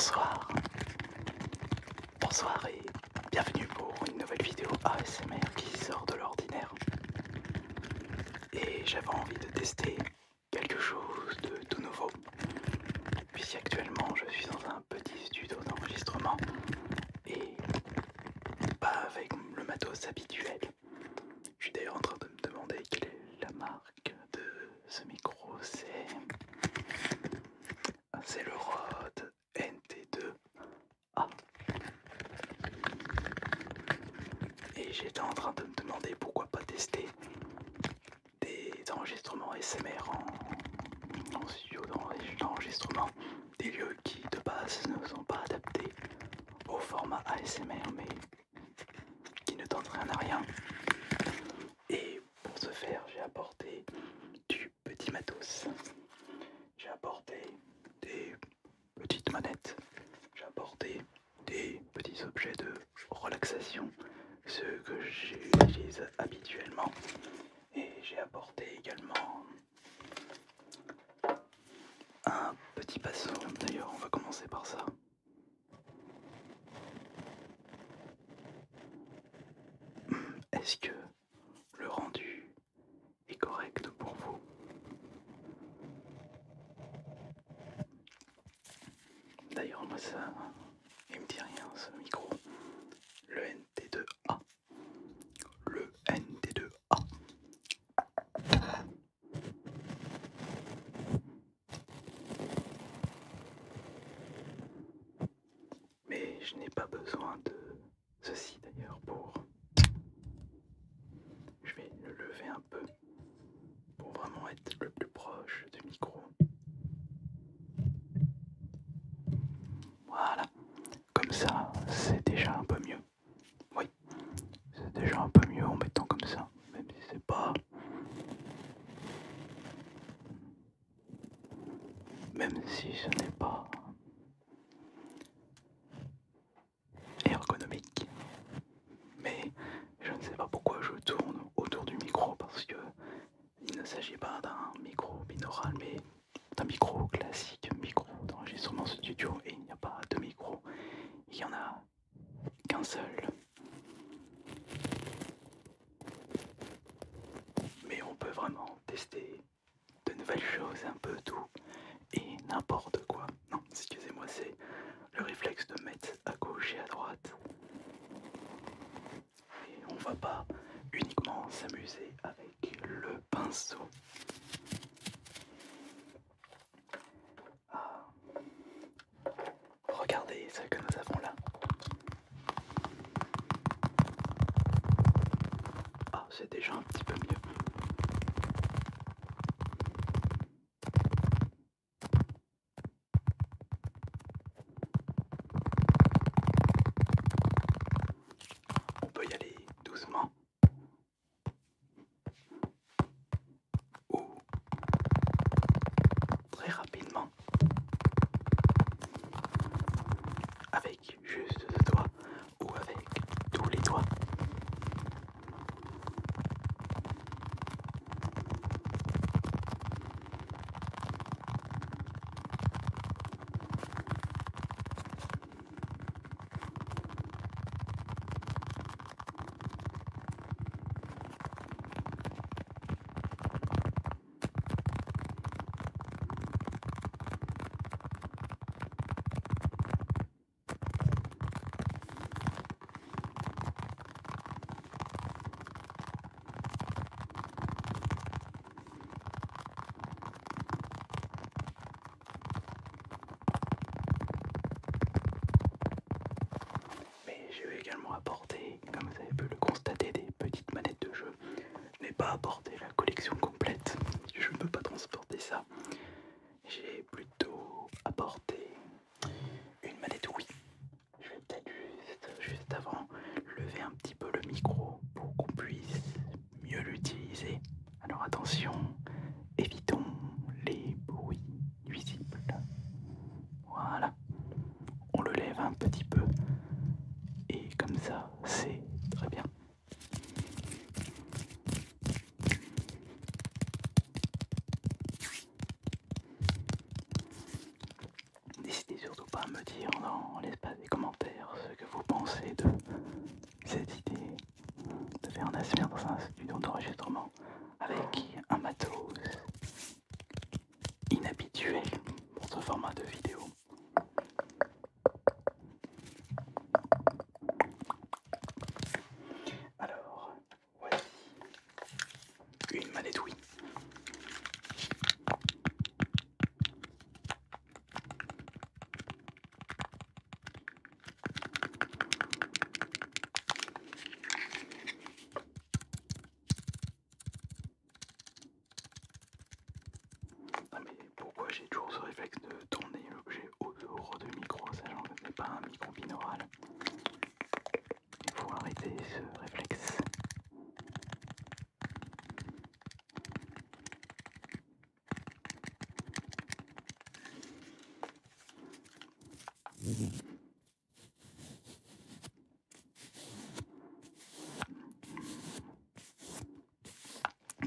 Bonsoir, bonsoir et bienvenue pour une nouvelle vidéo ASMR qui sort de l'ordinaire. Et j'avais envie de tester quelque chose de tout nouveau, puisqu'actuellement je suis dans un petit studio d'enregistrement et pas avec le matos habituel. Je suis d'ailleurs en train de me demander quelle est la marque de ce micro. C'est le Rode NT2A. Et j'étais en train de me demander pourquoi pas tester des enregistrements ASMR en studio d'enregistrement, des lieux qui de base ne sont pas adaptés au format ASMR mais qui ne tentent rien à rien. Et pour ce faire, j'ai apporté du petit matos. J'ai apporté des petites manettes, j'ai apporté des petits objets de relaxation, ceux que j'utilise habituellement, et j'ai apporté également un petit pinceau. D'ailleurs, on va commencer par ça. Est-ce que le rendu est correct pour vous? D'ailleurs, moi ça, il me dit rien ce micro. Le NT2A. Le NT2A. Mais je n'ai pas besoin de ceci d'ailleurs pour... Je vais le lever un peu pour vraiment être le plus proche du micro. Voilà, comme ça c'est déjà un peu mieux. Oui, c'est déjà un peu mieux en mettant comme ça, même si c'est pas... Même si ce n'est pas ergonomique. Mais je ne sais pas pourquoi je tourne autour du micro, parce que il ne s'agit pas d'un micro binaural mais d'un micro classique, micro d'enregistrement studio, et il n'y a pas de micro, il n'y en a qu'un seul. Mais on peut vraiment tester de nouvelles choses, un peu tout et n'importe quoi. Non, excusez-moi, c'est le réflexe de mettre à gauche et à droite. Et on va pas uniquement s'amuser avec le pinceau. Ah. Regardez ce que nous avons là. Ah, c'est déjà un petit peu mieux. On peut y aller doucement ou très rapidement avec juste 2 doigts ou avec tous les doigts. Mais j'ai également apporté, comme vous avez pu le constater, des petites manettes de jeu. Je n'ai pas apporté la collection complète, je ne peux pas transporter ça. J'ai plutôt apporté une manette Wii. Je vais peut-être juste avant lever un petit peu le micro pour qu'on puisse mieux l'utiliser. Alors attention, évitons les bruits nuisibles. Voilà, on le lève un petit peu et comme ça c'est très bien. n'hésitez surtout pas à me dire dans l'espace des commentaires ce que vous pensez de cette idée de faire un ASMR dans un studio d'enregistrement avec un matos inhabituel pour ce format de vidéo. Alors, voici une manette Wii. Ah mais pourquoi j'ai toujours ce réflexe de tourner l'objet autour du micro, sachant que ce n'est pas un micro binaural? Il faut arrêter ce réflexe.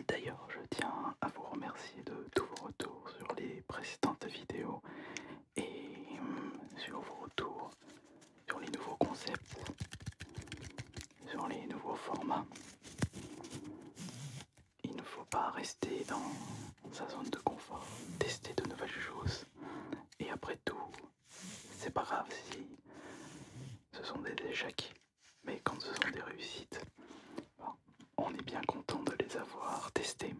D'ailleurs, je tiens à vous remercier de tous vos retours sur les précédentes vidéos et sur vos retours sur les nouveaux concepts, sur les nouveaux formats. Il ne faut pas rester dans sa zone de confort, tester de nouvelles choses. Et après tout, c'est pas grave si ce sont des échecs, mais quand ce sont des réussites, on est bien content de les avoir testés.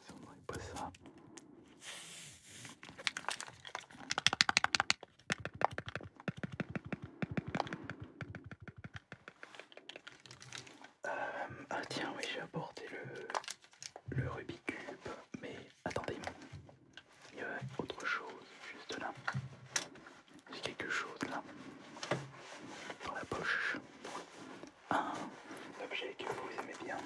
Si on n'aurait pas ça. Ah tiens, oui, j'ai apporté le Rubik's Cube, mais attendez, il y a autre chose juste là. J'ai quelque chose là, dans la poche. Un objet que vous aimez bien.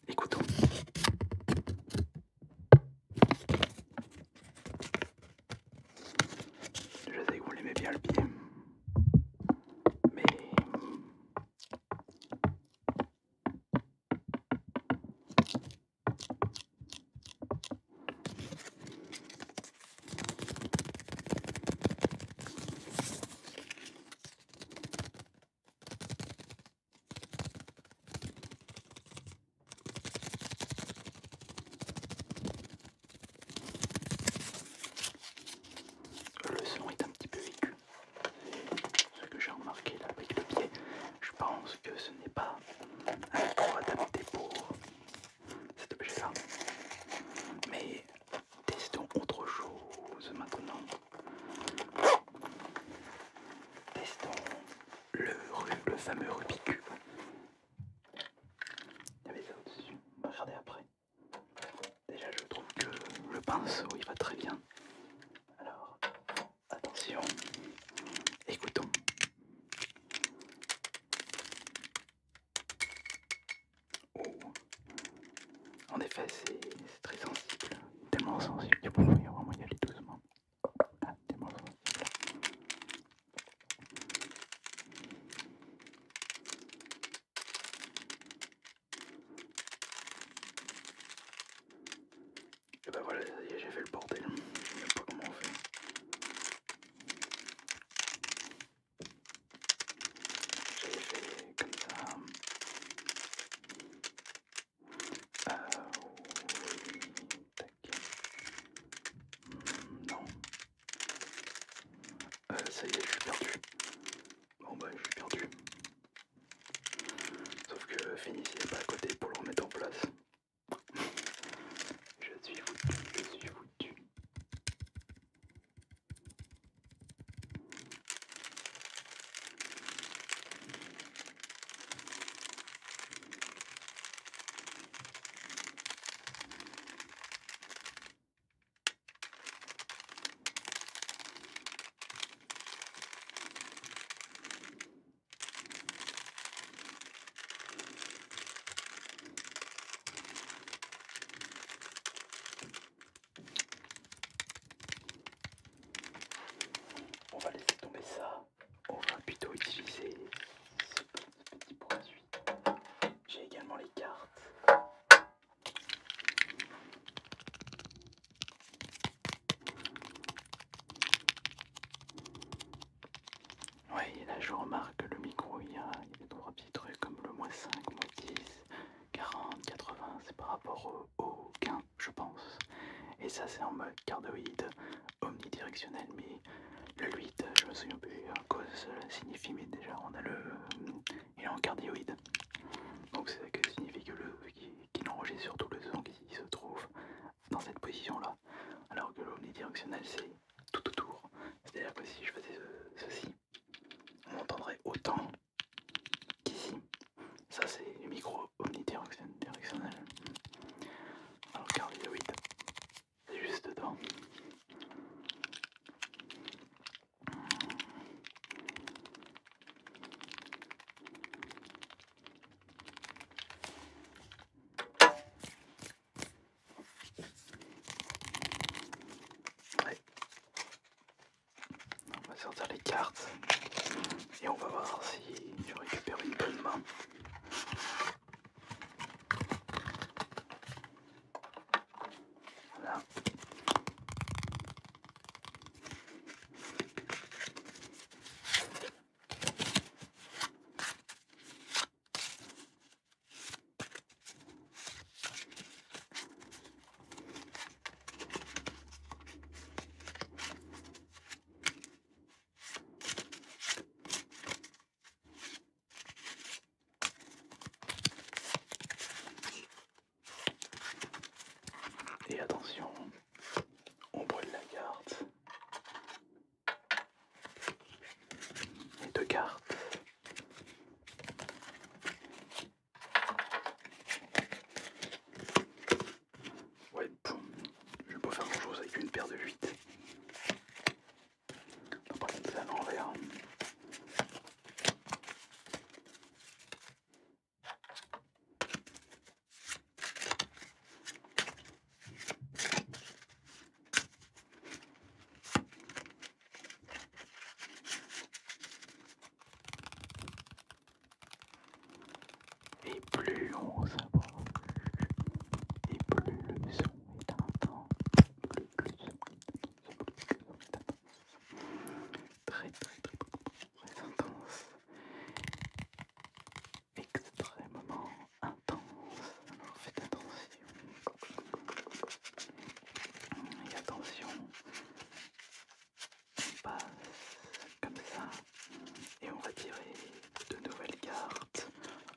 Écoutons. Je sais que vous l'aimez bien le pied, mais le son est un petit peu aigu. C'est ce que j'ai remarqué là avec le pied. Je pense que ce n'est pas un micro adapté pour cet objet-là. Mais testons autre chose maintenant. Testons le fameux Rubik's Cube. Il y avait ça au-dessus. On va regarder après. Déjà, je trouve que le pinceau il va très bien. Alors, attention, écoutons. Oh. En effet, c'est très sensible, tellement sensible qu'il faut vraiment y aller doucement. Ah, tellement sensible. Et ben voilà, ça y est, j'ai fait le bordel. Je sais même pas comment on fait. J'ai fait comme ça. je remarque que le micro, il y a des trois petits trucs comme le -5, -10, 40, 80, c'est par rapport au gain, je pense. Et ça, c'est en mode cardioïde omnidirectionnel, mais le 8, je me souviens plus à cause signifie, mais déjà on a il est en cardioïde. Donc c'est que signifie que qu'il enregistre surtout le son qui se trouve dans cette position là. Alors que l'omnidirectionnel c'est tout autour. C'est-à-dire que si je faisais ceci, on entendrait autant qu'ici. Ça c'est le micro omnidirectionnel. Alors cardioïde, c'est juste dedans. Ouais. On va sortir les cartes et on va voir si je récupère une bonne main. Voilà. Et attention, on brûle la carte. Les deux cartes. Ouais, boum. Je vais pas faire grand chose avec une paire de 8. On va mettre ça à l'envers. Et plus on s'approche, et plus le son est intense. Plus le son est intense. Très intense. Extrêmement intense. Alors faites attention. Et attention. On passe comme ça. Et on va tirer de nouvelles cartes.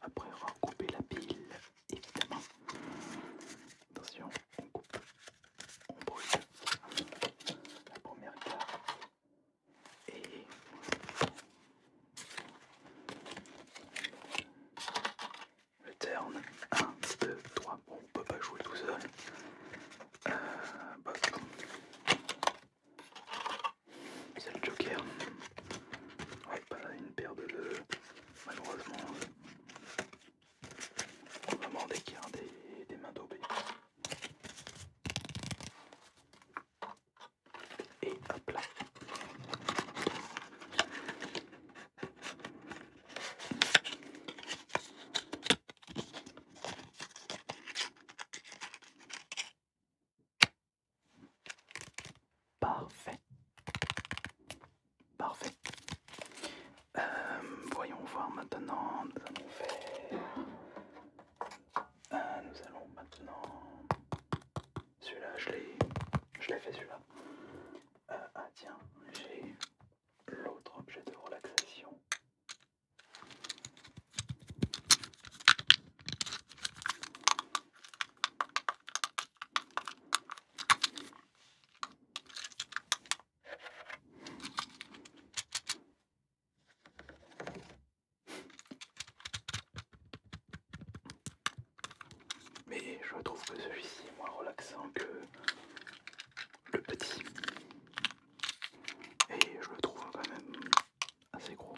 Après avoir coupé la pile, évidemment. Attention, on coupe, on brûle la première carte et le turn. 1, 2, 3. Bon, on peut pas jouer tout seul. Bah, c'est le joker. Ouais, pas une paire de 2. Malheureusement, vraiment des cartes des mains daubées. Et hop là. Parfait. Parfait. Voyons voir maintenant. Nous allons faire. Nous allons maintenant. Celui-là, je l'ai fait celui-là. Ah tiens, j'ai l'autre objet de relaxation. Mais je trouve que celui-ci est moins relaxant que le petit. Et je le trouve quand même assez gros.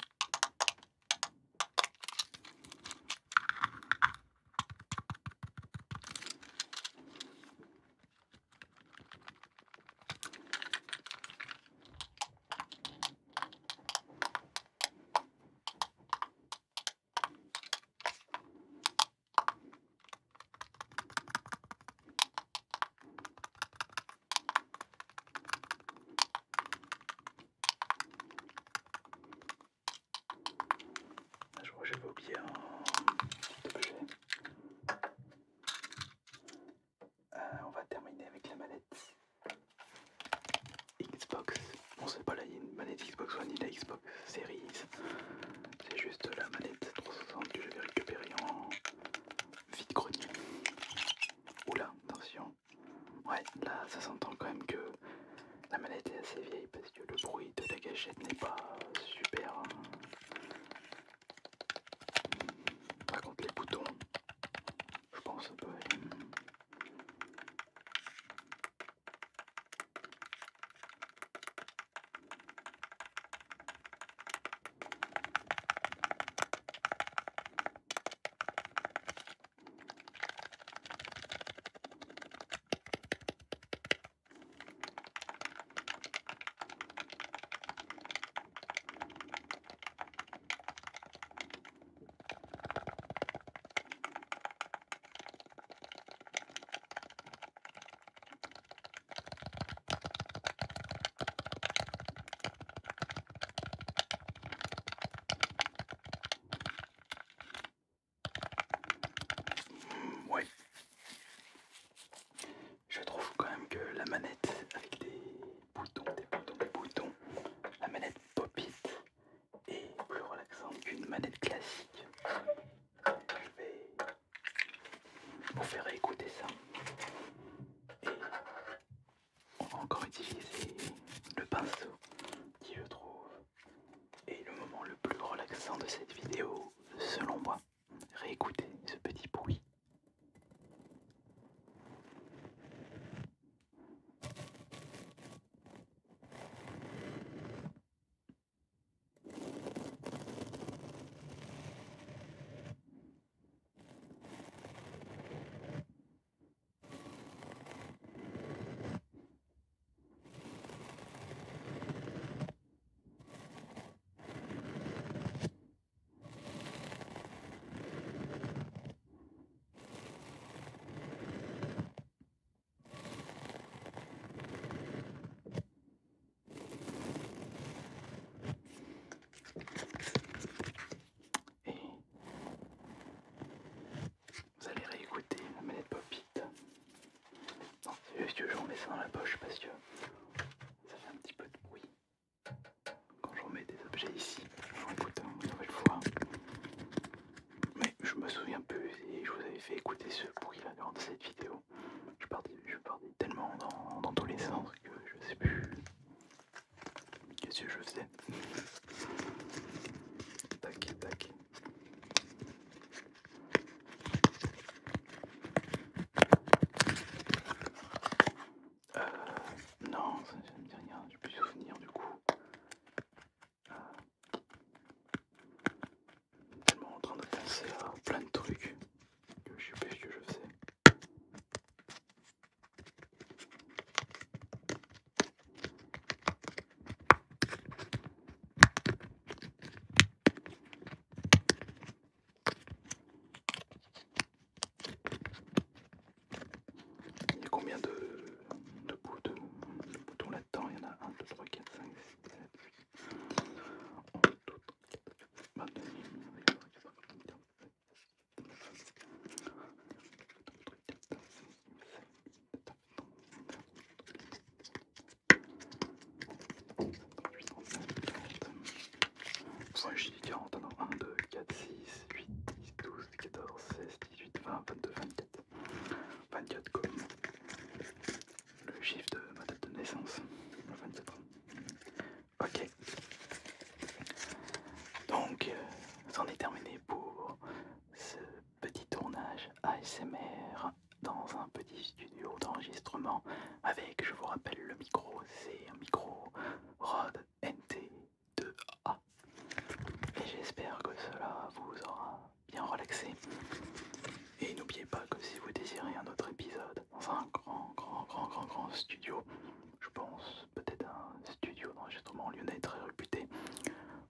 avec une manette classique. Je vais vous faire écouter ça. Et on va encore utiliser le pinceau qui, je trouve, est le moment le plus relaxant de cette vidéo, selon moi. Réécoutez ce petit bruit. Et vous allez réécouter la manette pop-it. Non, c'est juste que je remets ça dans la poche parce que ça fait un petit peu de bruit. Quand je remets des objets ici, je réécoute une nouvelle fois. Mais je me souviens plus si je vous avais fait écouter ce bruit-là lors de cette vidéo. Je partais tellement dans tous les sens que je sais plus qu'est-ce que je faisais. Tac, tac. Non, ça ne me dit rien, j'ai plus souvenir du coup. Tellement en train de penser à plein de trucs que je sais plus ce que je faisais. Il y a combien de boutons là-dedans? Il y en a 1, 2, 3, 4, 5, 6, 7, 8, 11, 12, 13, 14, 15, 16, 17, 18, 19, 20, 21, 22, 23, 24, 25, 26, 27, 28, 29, 30, 31, 32, 33, 34, 35, 36, 37, 38, 39, 40, 41, 42, 43, 44, 45, 46, 47, 48, 49, 50, 51, 52, 53, 54, 55, 56, 57, 58, 59, 60, 61, 62, 63, 64, 65, 66, 67, 68, 69, 70, 71, 72, 73, 74, 75, 76, 77, 78, 24. Le chiffre de ma date de naissance, le 24. Ok. Donc, c'en est terminé pour ce petit tournage ASMR dans un petit studio d'enregistrement avec, je vous rappelle, le micro, c'est un micro Rode NT2A. Et j'espère que cela vous aura bien relaxé. Et n'oubliez pas que si vous désirez un autre épisode dans un grand studio, je pense peut-être un studio d'enregistrement lyonnais très réputé,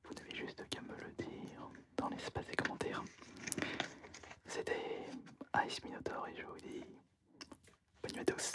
vous n'avez juste qu'à me le dire dans l'espace des commentaires. C'était Ice Minotaur et je vous dis bonne nuit à tous.